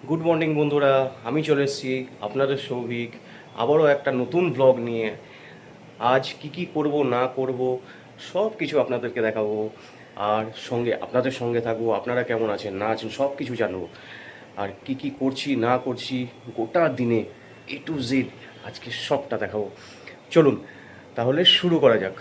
Good morning বন্ধুরা, আমি চলে এসেছি আপনাদের সৌভিক আবারও একটা নতুন ব্লগ নিয়ে। আজ কি করব না করব সব কিছু আপনাদেরকে দেখাবো, আর আপনাদের সঙ্গে থাকবো। আপনারা কেমন আছেন না আছেন সব কিছু জানবো, আর কি করছি না করছি গোটা দিনে A to Z আজকে সবটা দেখাবো। চলুন তাহলে শুরু করা যাক।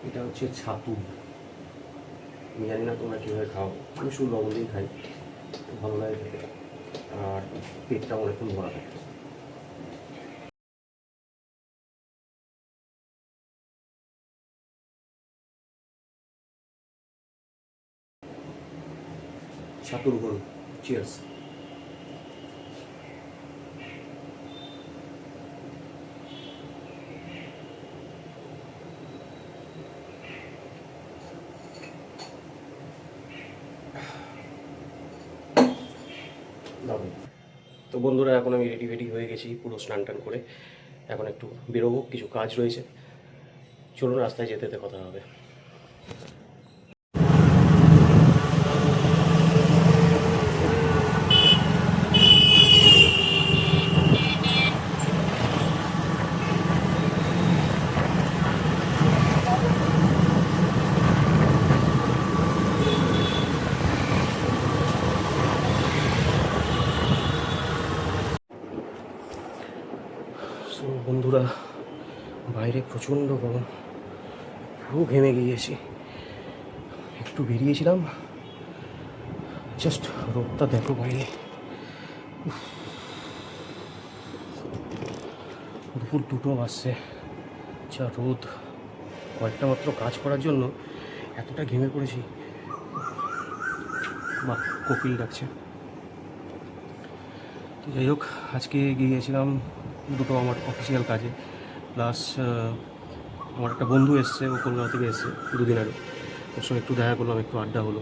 এটা হচ্ছে ছাতু। আমি জানি না তোমরা কীভাবে খাও, আমি শুধু লবণ দিয়ে খাই, ভালো লাগে খেতে, আর পেটটা অনেকক্ষণ ভরা থাকে। ছাতুর গুণ, চিয়ার্স। তো বন্ধুরা, এখন আমি রেডি হয়ে গেছি পুরো স্নান টান করে। এখন একটু বেরোবো, কিছু কাজ রয়েছে। চলুন রাস্তায় যেতে যেতে কথা হবে। বন্ধুরা, বাইরে প্রচণ্ড গরম, পুরো ঘেমে গিয়েছি। একটু বেরিয়েছিলাম, জাস্ট রোদটা দেখো বাইরে। দুপুর 2টো বাজছে, যা রোদ। কয়েকটা মাত্র কাজ করার জন্য এতটা ঘেমে পড়েছি। বাহ, কোকিল ডাকছে। যাই হোক, আজকে গিয়েছিলাম দুটো আমার অফিসিয়াল কাজে, প্লাস আমার একটা বন্ধু এসছে, ও কলকাতা থেকে এসছে 2 দিন আগে। ওর সঙ্গে একটু দেখা করলাম, একটু আড্ডা হলো,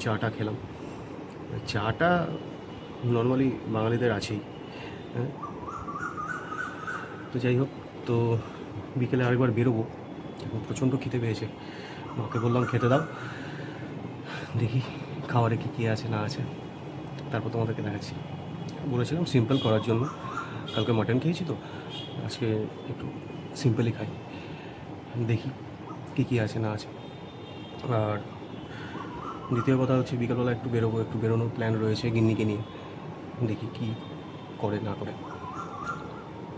চাটা খেলাম। চাটা নর্মালি বাঙালিদের আছেই, হ্যাঁ। তো যাই হোক, তো বিকেলে আরেকবার বেরোবো, এখন প্রচণ্ড খিদে পেয়েছে। মাকে বললাম খেতে দাও, দেখি খাবারে কী আছে না আছে। তারপর তোমাদেরকে দেখাচ্ছি। বলেছিলাম সিম্পল করার জন্য, কালকে মাটন খেয়েছি তো আজকে একটু সিম্পলই খাই, দেখি কী কী আছে না আছে। আর দ্বিতীয় কথা হচ্ছে বিকালবেলা একটু বেরোবো, একটু বেরোনোর প্ল্যান রয়েছে গিন্নিকে নিয়ে, দেখি কী করে না করে।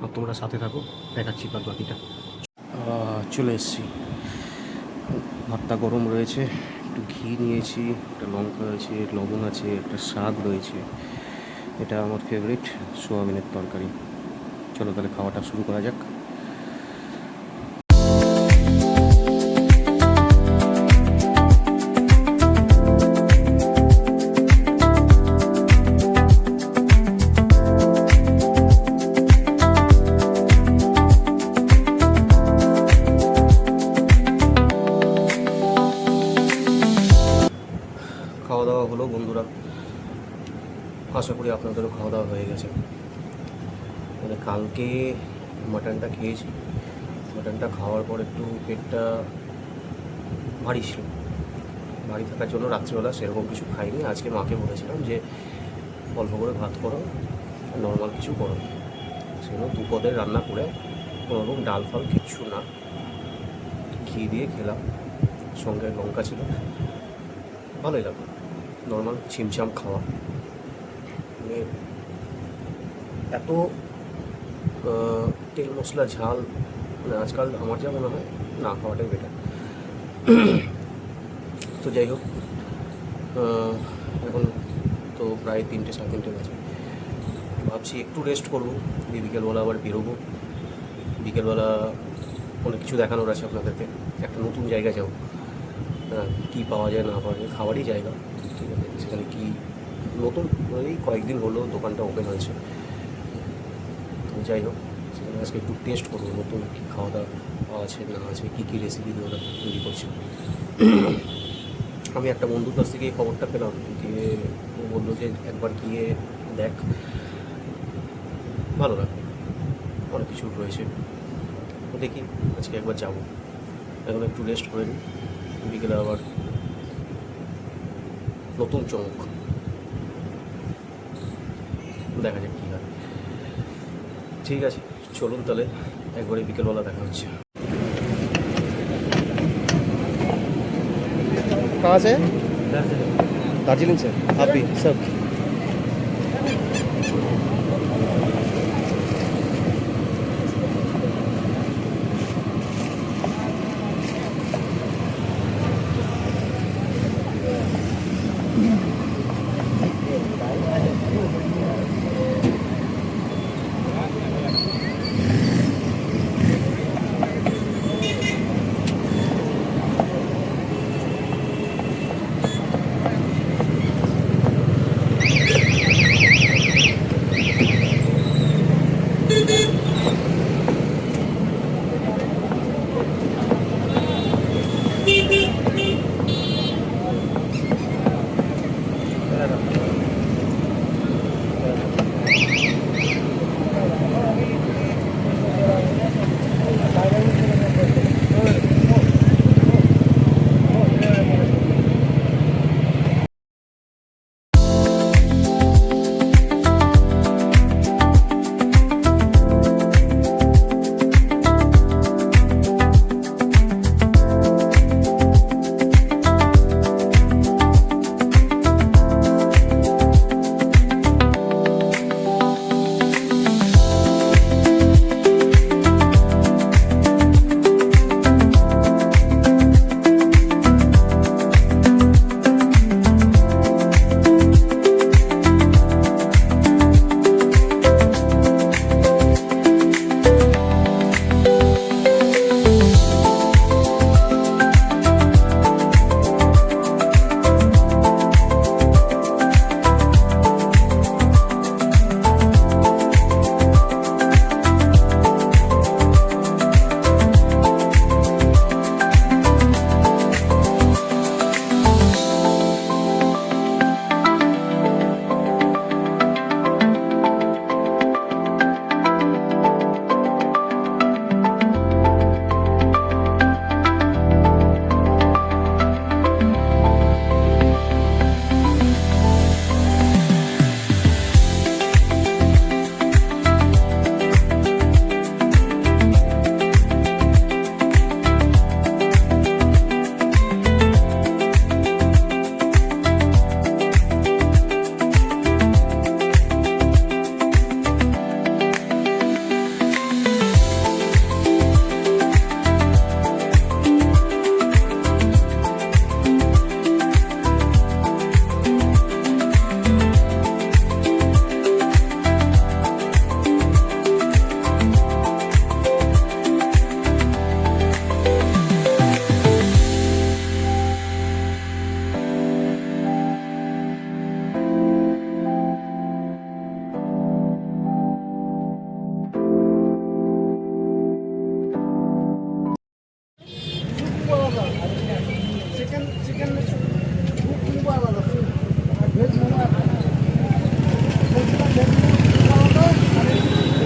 আর তোমরা সাথে থাকো, দেখাচ্ছি বাদ বাকিটা। চলে এসেছি, ভাতটা গরম রয়েছে, একটু ঘি নিয়েছি, একটা লঙ্কা আছে, লবণ আছে, একটা শাক রয়েছে। এটা আমার ফেভারিট সোয়াবিনের তরকারি। চলো তাহলে খাওয়াটা শুরু করা যাক। খাওয়া দাওয়া হলো বন্ধুরা, আশা করি আপনাদেরও খাওয়া দাওয়া হয়ে গেছে। মানে কালকে মাটনটা খেয়েছি, মাটনটা খাওয়ার পর একটু পেটটা ভারী ছিল, ভারী থাকার জন্য রাত্রিবেলা সেরকম কিছু খাইনি। আজকে মাকে বলেছিলাম যে অল্প করে ভাত করো, নর্মাল কিছু করো, সেগুলো দুপদের রান্না করে কোনোরকম ডাল ফাল কিচ্ছু না, ঘি দিয়ে খেলাম, সঙ্গে লঙ্কা ছিল, ভালোই লাগলো। নর্মাল ছিমছাম খাওয়া, মানে এত তেল মশলা ঝাল মানে আজকাল আমার যা মনে হয় না খাওয়াটাই বেটার। তো যাই হোক, এখন তো প্রায় 3টে 3:30 গেছে, ভাবছি একটু রেস্ট করবো, দিয়ে বিকেলবেলা আবার বেরোবো। বিকেলবেলা অনেক কিছু দেখানোর আছে আপনাদেরকে, একটা নতুন জায়গা যাবো, কী পাওয়া যায় না পাওয়া যায়, খাবারই জায়গা, ঠিক আছে। সেখানে কি নতুন, এই কয়েকদিন হলো দোকানটা ওপেন হয়েছে, যাই হোক সেখানে আজকে একটু টেস্ট করবো নতুন কী খাওয়া দাওয়া আছে না আছে, কী কী রেসিপি দিয়ে ওরা তৈরি করছে। আমি একটা বন্ধুর কাছ থেকে এই খবরটা পেলাম, দিয়ে ও বললো যে একবার গিয়ে দেখ, ভালো লাগবে, অনেক কিছু রয়েছে। দেখি আজকে একবার যাবো, এখন একটু রেস্ট করে নিই, বিকেলে আবার নতুন চমক, দেখা যাক কী হয়। ঠিক আছে, চলুন তাহলে একবারে বিকেলবেলা দেখা হচ্ছে। कहाँ से? दार्जिलिंग से। आप भी सब?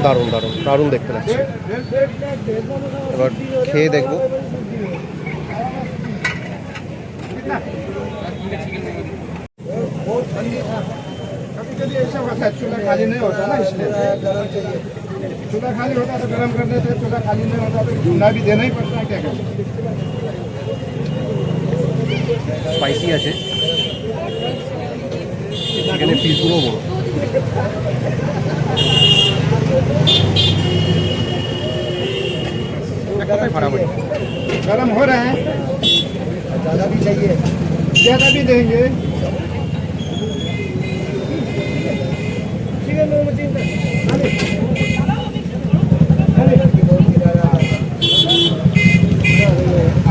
দারুণ দারুণ দারুণ দেখতে লাগছে। এবার খেয়ে দেখবো। कभी कभी ऐसा होता है चूल्हा खाली नहीं होता ना, इसलिए चूल्हा खाली होता तो गर्म कर देते, चूल्हा खाली नहीं होता तो चूल्हा भी देना ही पड़ता है, क्या करें। স্পাইসি আছে, চিকেনের পিসগুলো বড়। गर्म हो रहे हैं, ज़्यादा भी चाहिए, ज़्यादा भी देंगे।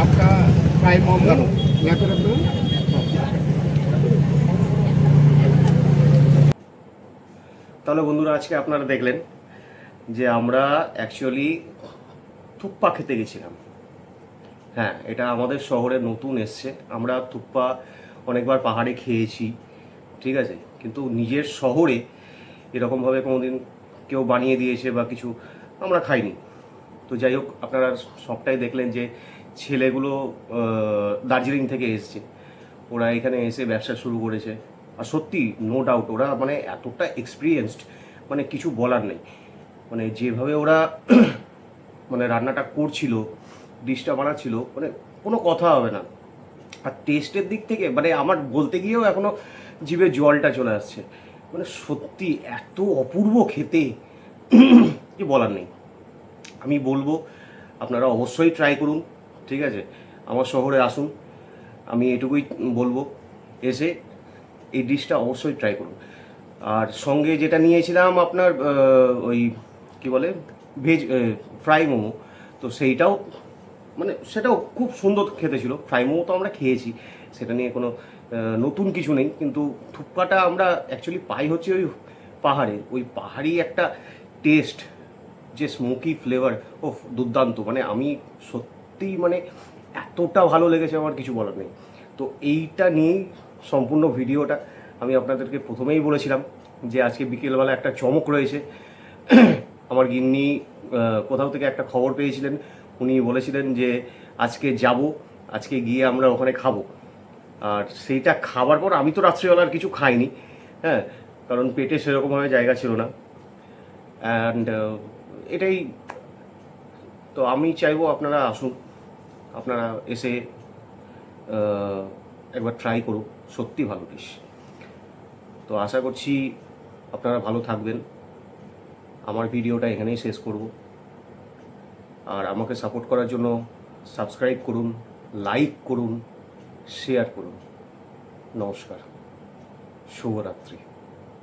आपका फ्राई मोम यहाँ पे रख दो। তাহলে বন্ধুরা, আজকে আপনারা দেখলেন যে আমরা অ্যাকচুয়ালি থুপ্পা খেতে গেছিলাম। হ্যাঁ, এটা আমাদের শহরে নতুন এসছে। আমরা থুপ্পা অনেকবার পাহাড়ে খেয়েছি, ঠিক আছে, কিন্তু নিজের শহরে এরকমভাবে কোনোদিন কেউ বানিয়ে দিয়েছে বা কিছু আমরা খাইনি। তো যাই হোক, আপনারা সবটাই দেখলেন যে ছেলেগুলো দার্জিলিং থেকে এসছে, ওরা এখানে এসে ব্যবসা শুরু করেছে। আর সত্যি নো ডাউট ওরা মানে এতটা এক্সপিরিয়েন্সড, মানে কিছু বলার নেই। মানে যেভাবে ওরা মানে রান্নাটা করছিল, ডিশটা বানাচ্ছিল, মানে কোনো কথা হবে না। আর টেস্টের দিক থেকে মানে আমার বলতে গিয়েও এখনও জিভে জলটা চলে আসছে। মানে সত্যি এত অপূর্ব খেতে, কি বলার নেই। আমি বলবো আপনারা অবশ্যই ট্রাই করুন, ঠিক আছে, আমার শহরে আসুন। আমি এটুকুই বলবো, এসে এই ডিশটা অবশ্যই ট্রাই করুন। আর সঙ্গে যেটা নিয়েছিলাম আপনার ওই কী বলে ভেজ ফ্রাই মোমো, তো সেইটাও মানে সেটাও খুব সুন্দর খেতে ছিল। ফ্রাই মোমো তো আমরা খেয়েছি, সেটা নিয়ে কোনো নতুন কিছু নেই। কিন্তু থুপ্পাটা আমরা অ্যাকচুয়ালি পাই হচ্ছে ওই পাহাড়ে, ওই পাহাড়ি একটা টেস্ট, যে স্মোকি ফ্লেভার, ও দুর্দান্ত। মানে আমি সত্যিই মানে এতটা ভালো লেগেছে, আমার কিছু বলার নেই। তো এইটা নিয়েই সম্পূর্ণ ভিডিওটা। আমি আপনাদেরকে প্রথমেই বলেছিলাম যে আজকে বিকেলবেলা একটা চমক রয়েছে। আমার গিন্নি কোথাও থেকে একটা খবর পেয়েছিলেন, উনি বলেছিলেন যে আজকে যাব, আজকে গিয়ে আমরা ওখানে খাবো। আর সেইটা খাবার পর আমি তো রাত্রিবেলা আর কিছু খাইনি, হ্যাঁ, কারণ পেটে সেরকমভাবে জায়গা ছিল না। অ্যান্ড এটাই তো, আমি চাইবো আপনারা আসুন, আপনারা এসে একবার ট্রাই করুন, সত্যি ভালো ডিশ। তো আশা করছি আপনারা ভালো থাকবেন। আমার ভিডিওটা এখানেই শেষ করব। আর আমাকে সাপোর্ট করার জন্য সাবস্ক্রাইব করুন, লাইক করুন, শেয়ার করুন। নমস্কার, শুভরাত্রি।